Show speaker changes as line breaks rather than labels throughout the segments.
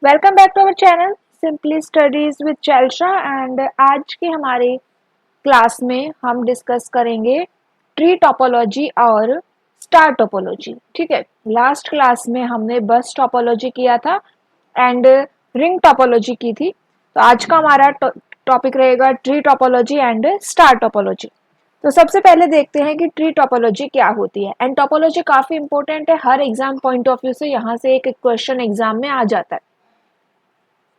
Welcome back to our channel simply studies with चैल्शा and आज के हमारे क्लास में हम डिस्कस करेंगे ट्री टोपोलॉजी और स्टार टोपोलॉजी। ठीक है, लास्ट क्लास में हमने बस टोपोलॉजी किया था एंड रिंग टोपोलॉजी की थी। तो आज का हमारा टॉपिक रहेगा tree topology and star topology. तो सबसे पहले देखते हैं कि ट्री टोपोलॉजी क्या होती है। एंड टोपोलॉजी काफी इंपॉर्टेंट है, हर एग्जाम पॉइंट ऑफ व्यू से यहाँ से एक क्वेश्चन एग्जाम में आ जाता है।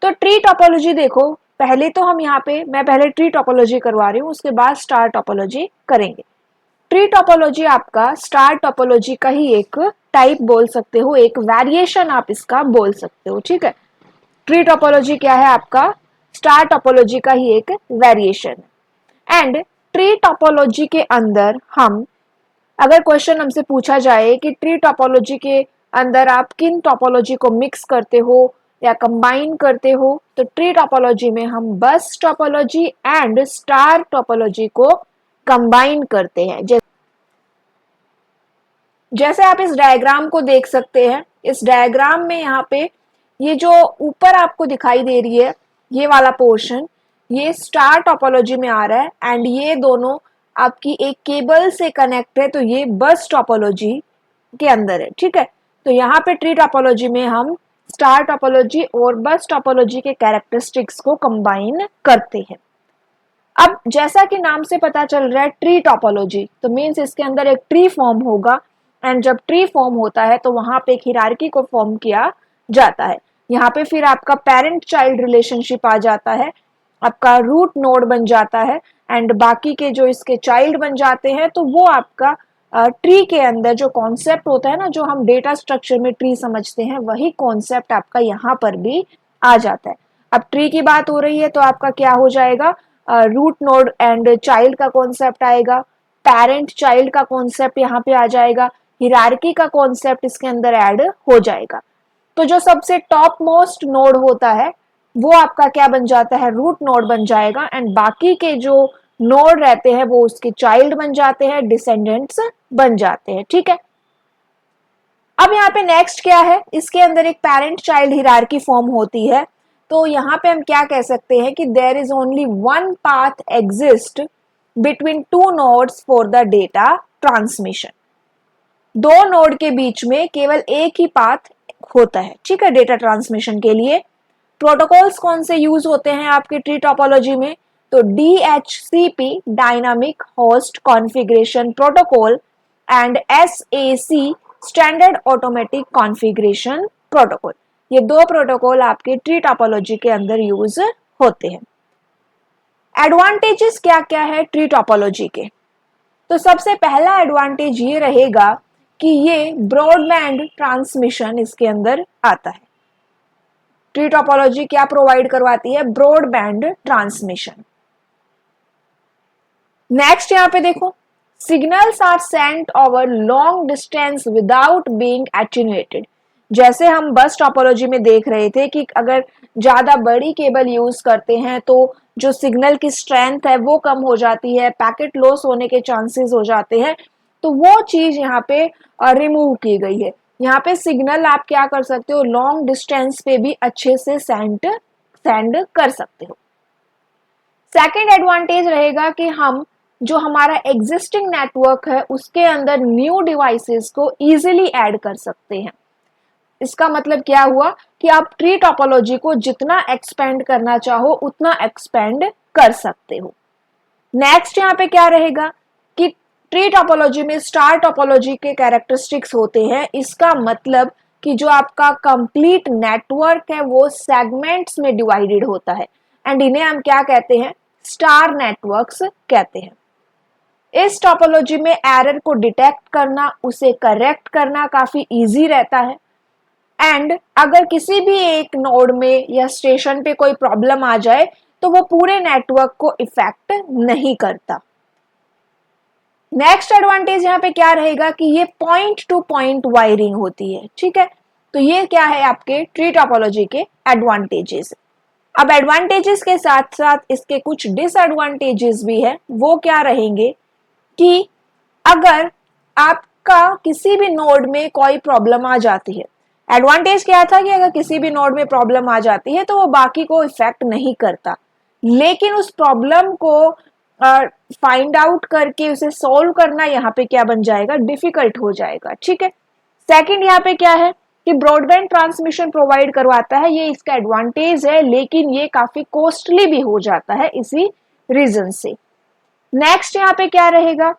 तो ट्री टोपोलॉजी देखो, पहले तो हम यहाँ पे मैं पहले ट्री टोपोलॉजी करवा रही हूँ, उसके बाद स्टार टोपोलॉजी करेंगे। ट्री टोपोलॉजी आपका स्टार टोपोलॉजी का ही एक टाइप बोल सकते हो, एक वेरिएशन आप इसका बोल सकते हो। ठीक है, ट्री टोपोलॉजी क्या है आपका स्टार टोपोलॉजी का ही एक वेरिएशन। एंड ट्री टोपोलॉजी के अंदर हम अगर क्वेश्चन हमसे पूछा जाए कि ट्री टोपोलॉजी के अंदर आप किन टोपोलॉजी को मिक्स करते हो या कंबाइन करते हो, तो ट्री टोपोलॉजी में हम बस टोपोलॉजी एंड स्टार टोपोलॉजी को कंबाइन करते हैं। जैसे आप इस डायग्राम को देख सकते हैं, इस डायग्राम में यहाँ पे ये जो ऊपर आपको दिखाई दे रही है ये वाला पोर्शन, ये स्टार टोपोलॉजी में आ रहा है एंड ये दोनों आपकी एक केबल से कनेक्ट है, तो ये बस टोपोलॉजी के अंदर है। ठीक है, तो यहाँ पे ट्री टोपोलॉजी में हम स्टार टोपोलॉजी और बस टोपोलॉजी के कैरेक्टरिस्टिक्स को कंबाइन करते हैं। अब जैसा कि नाम से पता चल रहा है ट्री टोपोलॉजी, तो मीन्स इसके अंदर एक ट्री फॉर्म होगा एंड जब ट्री फॉर्म होता है तो वहां पे एक हिरार्की को फॉर्म किया जाता है। यहाँ पे फिर आपका पेरेंट चाइल्ड रिलेशनशिप आ जाता है, आपका रूट नोड बन जाता है एंड बाकी के जो इसके चाइल्ड बन जाते हैं। तो वो आपका ट्री के अंदर जो कॉन्सेप्ट होता है ना, जो हम डेटा स्ट्रक्चर में ट्री समझते हैं, वही कॉन्सेप्ट आपका यहाँ पर भी आ जाता है। अब ट्री की बात हो रही है तो आपका क्या हो जाएगा, रूट नोड एंड चाइल्ड का कॉन्सेप्ट आएगा, पेरेंट चाइल्ड का कॉन्सेप्ट यहाँ पे आ जाएगा, हिरार्की का कॉन्सेप्ट इसके अंदर ऐड हो जाएगा। तो जो सबसे टॉप मोस्ट नोड होता है वो आपका क्या बन जाता है, रूट नोड बन जाएगा एंड बाकी के जो नोड रहते हैं वो उसके चाइल्ड बन जाते हैं, डिसेंडेंट्स बन जाते हैं। ठीक है, अब यहाँ पे नेक्स्ट क्या है, इसके अंदर एक पेरेंट चाइल्ड हिरार्की फॉर्म होती है। तो यहाँ पे हम क्या कह सकते हैं कि there is only one path exist between two nodes for the data transmission. दो नोड के बीच में केवल एक ही पाथ होता है। ठीक है, डेटा ट्रांसमिशन के लिए प्रोटोकॉल्स कौन से यूज होते हैं आपके ट्री टोपोलॉजी में, तो DHCP dynamic host configuration protocol and SAC standard automatic configuration protocol, ये दो प्रोटोकॉल आपके ट्री टोपोलॉजी के अंदर यूज होते हैं। एडवांटेजेस क्या क्या है ट्री टोपोलॉजी के, तो सबसे पहला एडवांटेज ये रहेगा कि ये ब्रॉडबैंड ट्रांसमिशन इसके अंदर आता है। ट्री टोपोलॉजी क्या प्रोवाइड करवाती है, ब्रॉडबैंड ट्रांसमिशन। नेक्स्ट यहाँ पे देखो, signals are sent over long distance without being attenuated. जैसे हम बस टोपोलॉजी में देख रहे थे कि अगर ज्यादा बड़ी केबल यूज करते हैं तो जो सिग्नल की स्ट्रेंथ है वो कम हो जाती है, पैकेट लॉस होने के चांसेस हो जाते हैं, तो वो चीज यहाँ पे रिमूव की गई है। यहाँ पे सिग्नल आप क्या कर सकते हो, लॉन्ग डिस्टेंस पे भी अच्छे से सेंड कर सकते हो। सेकेंड एडवांटेज रहेगा कि हम जो हमारा एग्जिस्टिंग नेटवर्क है उसके अंदर न्यू डिवाइसेस को इजीली ऐड कर सकते हैं। इसका मतलब क्या हुआ कि आप ट्री टोपोलॉजी को जितना एक्सपेंड करना चाहो उतना एक्सपेंड कर सकते हो। नेक्स्ट यहाँ पे क्या रहेगा कि ट्री टोपोलॉजी में स्टार टोपोलॉजी के कैरेक्टरिस्टिक्स होते हैं। इसका मतलब कि जो आपका कंप्लीट नेटवर्क है वो सेगमेंट्स में डिवाइडेड होता है एंड इन्हें हम क्या कहते हैं, स्टार नेटवर्क्स कहते हैं। इस टोपोलॉजी में एरर को डिटेक्ट करना, उसे करेक्ट करना काफी इजी रहता है एंड अगर किसी भी एक नोड में या स्टेशन पे कोई प्रॉब्लम आ जाए तो वो पूरे नेटवर्क को इफेक्ट नहीं करता। नेक्स्ट एडवांटेज यहाँ पे क्या रहेगा कि ये पॉइंट टू पॉइंट वायरिंग होती है। ठीक है, तो ये क्या है आपके ट्री टोपोलॉजी के एडवांटेजेस। अब एडवांटेजेस के साथ साथ इसके कुछ डिसएडवांटेजेस भी है। वो क्या रहेंगे कि अगर आपका किसी भी नोड में कोई प्रॉब्लम आ जाती है एडवांटेज क्या था कि अगर किसी भी नोड में प्रॉब्लम आ जाती है तो वो बाकी को इफेक्ट नहीं करता, लेकिन उस प्रॉब्लम को फाइंड आउट करके उसे सॉल्व करना यहाँ पे क्या बन जाएगा, डिफिकल्ट हो जाएगा। ठीक है। सेकंड यहाँ पे क्या है कि ब्रॉडबैंड ट्रांसमिशन प्रोवाइड करवाता है, ये इसका एडवांटेज है, लेकिन ये काफी कॉस्टली भी हो जाता है इसी रीजन से। नेक्स्ट यहाँ पे क्या रहेगा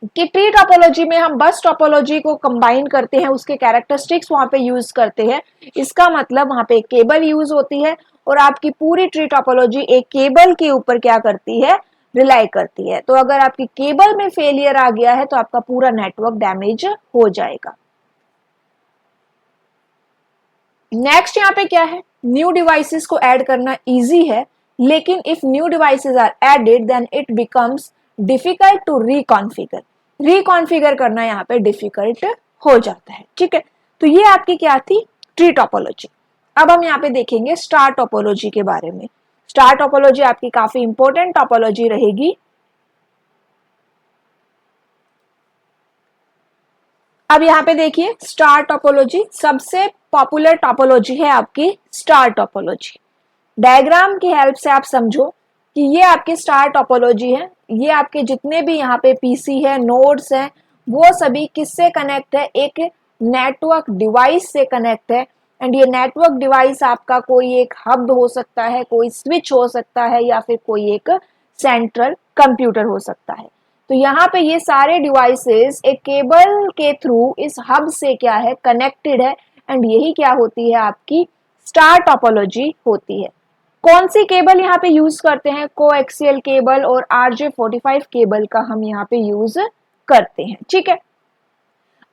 कि ट्री टोपोलॉजी में हम बस टोपोलॉजी को कंबाइन करते हैं, उसके कैरेक्टरिस्टिक्स वहां पे यूज करते हैं। इसका मतलब वहां पे एक केबल यूज होती है और आपकी पूरी ट्री टोपोलॉजी एक केबल के ऊपर क्या करती है, रिलाई करती है। तो अगर आपकी केबल में फेलियर आ गया है तो आपका पूरा नेटवर्क डैमेज हो जाएगा। नेक्स्ट यहाँ पे क्या है, न्यू डिवाइसेस को ऐड करना इजी है, लेकिन if new devices are added then it becomes difficult to reconfigure. Reconfigure करना यहाँ पे डिफिकल्ट हो जाता है। ठीक है। तो ये आपकी क्या थी, ट्री टोपोलॉजी। अब हम यहाँ पे देखेंगे स्टार टोपोलॉजी के बारे में। स्टार टोपोलॉजी आपकी काफी इंपॉर्टेंट टोपोलॉजी रहेगी। अब यहाँ पे देखिए स्टार टोपोलॉजी सबसे पॉपुलर टोपोलॉजी है आपकी स्टार टोपोलॉजी। डायग्राम की हेल्प से आप समझो कि ये आपकी स्टार टोपोलॉजी है। ये आपके जितने भी यहाँ पे पीसी है, नोड्स हैं, वो सभी किससे कनेक्ट है, एक नेटवर्क डिवाइस से कनेक्ट है। एंड ये नेटवर्क डिवाइस आपका कोई एक हब हो सकता है, कोई स्विच हो सकता है, या फिर कोई एक सेंट्रल कंप्यूटर हो सकता है। तो यहाँ पे ये सारे डिवाइसेस एक केबल के थ्रू इस हब से क्या है, कनेक्टेड है। एंड यही क्या होती है, आपकी स्टार टोपोलॉजी होती है। कौन सी केबल यहाँ पे यूज करते हैं, कोएक्सियल केबल और RJ45 केबल का हम यहाँ पे यूज करते हैं। ठीक है।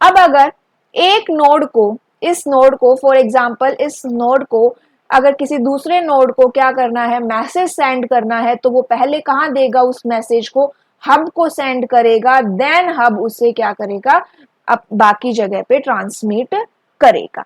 अब अगर एक नोड को, इस नोड को फॉर एग्जांपल इस नोड को अगर किसी दूसरे नोड को क्या करना है, मैसेज सेंड करना है, तो वो पहले कहाँ देगा, उस मैसेज को हब को सेंड करेगा, देन हब उसे क्या करेगा, अब बाकी जगह पे ट्रांसमिट करेगा।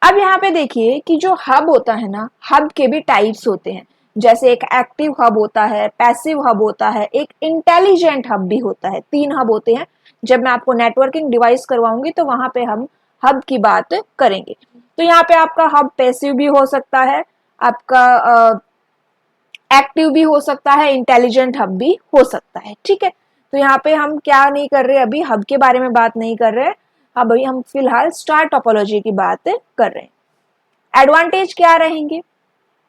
अब यहाँ पे देखिए कि जो हब होता है ना, हब के भी टाइप्स होते हैं। जैसे एक एक्टिव हब होता है, पैसिव हब होता है, एक इंटेलिजेंट हब भी होता है। 3 हब होते हैं। जब मैं आपको नेटवर्किंग डिवाइस करवाऊंगी तो वहां पे हम हब की बात करेंगे। तो यहाँ पे आपका हब पैसिव भी हो सकता है, आपका एक्टिव भी हो सकता है, इंटेलिजेंट हब भी हो सकता है। ठीक है। तो यहाँ पे हम क्या नहीं कर रहे, अभी हब के बारे में बात नहीं कर रहे, अभी हम फिलहाल स्टार टोपोलॉजी की बात कर रहे हैं। एडवांटेज क्या रहेंगे,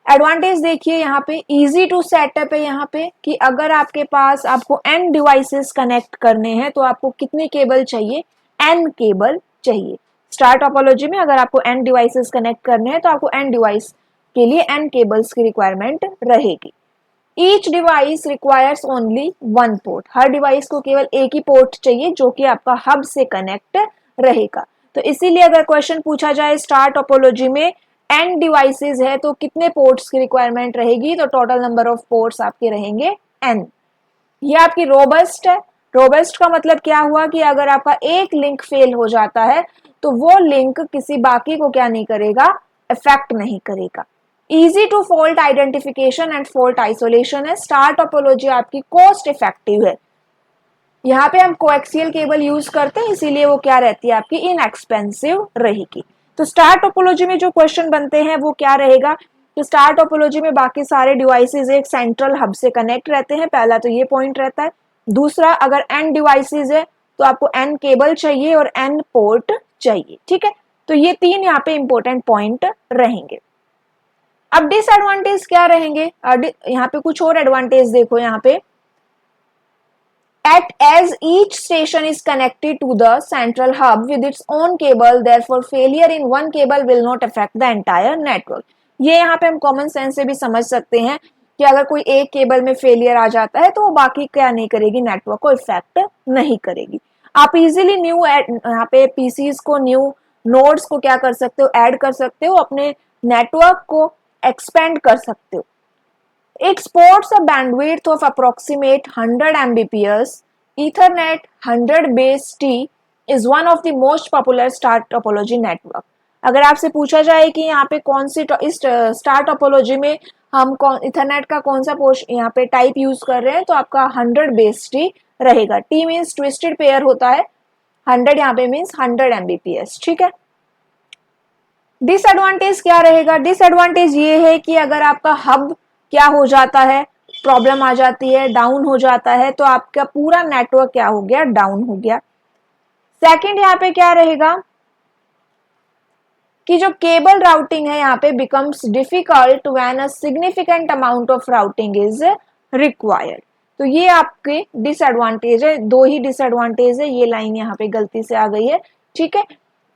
एडवांटेज देखिए यहाँ पे इजी टू सेटअप है। यहाँ पे कि अगर आपके पास आपको n डिवाइसेस कनेक्ट करने हैं तो आपको कितनी केबल चाहिए, n केबल चाहिए। स्टार टोपोलॉजी में अगर आपको n डिवाइसेस कनेक्ट करने हैं तो आपको n डिवाइस के लिए n केबल्स की रिक्वायरमेंट रहेगी। Each device requires only 1 port. हर डिवाइस को केवल एक ही पोर्ट चाहिए जो कि आपका हब से कनेक्ट रहेगा। तो इसीलिए अगर क्वेश्चन पूछा जाए स्टार टोपोलॉजी में n डिवाइसेस है तो कितने पोर्ट्स की रिक्वायरमेंट रहेगी, तो टोटल नंबर ऑफ पोर्ट्स आपके रहेंगे n। ये आपकी रोबस्ट है। रोबस्ट का मतलब क्या हुआ कि अगर आपका एक लिंक फेल हो जाता है तो वो लिंक किसी बाकी को क्या नहीं करेगा, इफेक्ट नहीं करेगा। Easy to fault identification and fault isolation है। स्टार टोपोलॉजी आपकी कॉस्ट इफेक्टिव है। यहाँ पे हम कोएक्सियल केबल यूज करते हैं, इसीलिए वो क्या रहती है, आपकी इनएक्सपेंसिव रहेगी। तो स्टार टोपोलॉजी में जो क्वेश्चन बनते हैं वो क्या रहेगा, तो स्टार टोपोलॉजी में बाकी सारे डिवाइसेस एक सेंट्रल हब से कनेक्ट रहते हैं, पहला तो ये पॉइंट रहता है। दूसरा, अगर n डिवाइसेस है तो आपको n केबल चाहिए और n पोर्ट चाहिए। ठीक है। तो ये 3 यहाँ पे इंपॉर्टेंट पॉइंट रहेंगे। अब डिसएडवांटेज क्या रहेंगे, यहाँ पे कुछ और एडवांटेज देखो। यहाँ पे as each station is connected to the central hub with its own cable, therefore failure in one cable will not affect the entire network। ये यहाँ पे हम कॉमन सेंस से भी समझ सकते हैं कि अगर कोई एक केबल में फेलियर आ जाता है तो वो बाकी क्या नहीं करेगी, नेटवर्क को इफेक्ट नहीं करेगी। आप इजीली न्यू यहाँ पे पीसीज को, न्यू नोड्स को क्या कर सकते हो, ऐड कर सकते हो, अपने नेटवर्क को एक्सपेंड कर सकते हो। It sports a bandwidth of approximate 100 Mbps. Ethernet 100 base T is one of the most popular star topology network। अगर आपसे पूछा जाए कि यहाँ पे कौन सी इस स्टार टोपोलॉजी में हम इथरनेट का कौन सा पोर्शन यहाँ पे टाइप यूज कर रहे हैं, तो आपका 100 बेस टी रहेगा। टी मीन्स ट्विस्टेड पेयर होता है, 100 यहाँ पे मीन्स 100 Mbps। ठीक है। डिसएडवांटेज क्या रहेगा? डिसएडवांटेज ये है कि अगर आपका हब क्या हो जाता है, प्रॉब्लम आ जाती है, डाउन हो जाता है, तो आपका पूरा नेटवर्क क्या हो गया? डाउन हो गया। सेकंड यहाँ पे क्या रहेगा कि जो केबल राउटिंग है यहाँ पे becomes difficult when a significant amount of routing is required. तो ये आपके डिसएडवांटेज है, दो ही डिसएडवांटेज है, ये लाइन यहाँ पे गलती से आ गई है, ठीक है।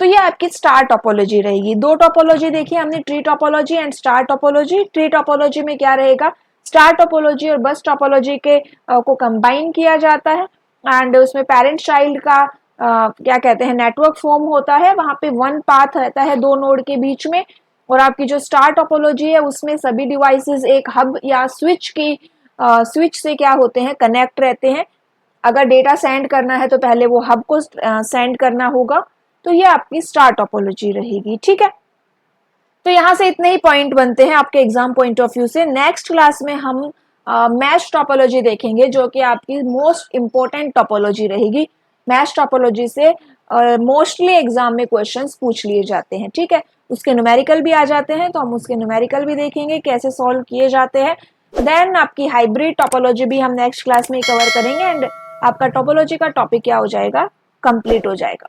तो ये आपकी स्टार टोपोलॉजी रहेगी। दो टोपोलॉजी देखी हमने, tree topology and star topology. Tree topology में क्या रहेगा? स्टार टोपोलॉजी और बस टोपोलॉजी के को कंबाइन किया जाता है एंड उसमें पेरेंट चाइल्ड का क्या कहते हैं, नेटवर्क फॉर्म होता है। वहां पे वन पाथ रहता है दो नोड के बीच में। और आपकी जो स्टार टोपोलॉजी है उसमें सभी डिवाइसेस एक हब या स्विच से क्या होते हैं? कनेक्ट रहते हैं। अगर डेटा सेंड करना है तो पहले वो हब को सेंड करना होगा। तो ये आपकी स्टार टोपोलॉजी रहेगी, ठीक है। तो यहाँ से इतने ही पॉइंट बनते हैं आपके एग्जाम पॉइंट ऑफ व्यू से। नेक्स्ट क्लास में हम मैश टोपोलॉजी देखेंगे, जो कि आपकी मोस्ट इंपॉर्टेंट टोपोलॉजी रहेगी। मैश टोपोलॉजी से मोस्टली एग्जाम में क्वेश्चंस पूछ लिए जाते हैं, ठीक है। उसके न्यूमेरिकल भी आ जाते हैं, तो हम उसके न्यूमेरिकल भी देखेंगे कैसे सॉल्व किए जाते हैं। देन आपकी हाइब्रिड टोपोलॉजी भी हम नेक्स्ट क्लास में कवर करेंगे एंड आपका टोपोलॉजी का टॉपिक क्या हो जाएगा? कंप्लीट हो जाएगा।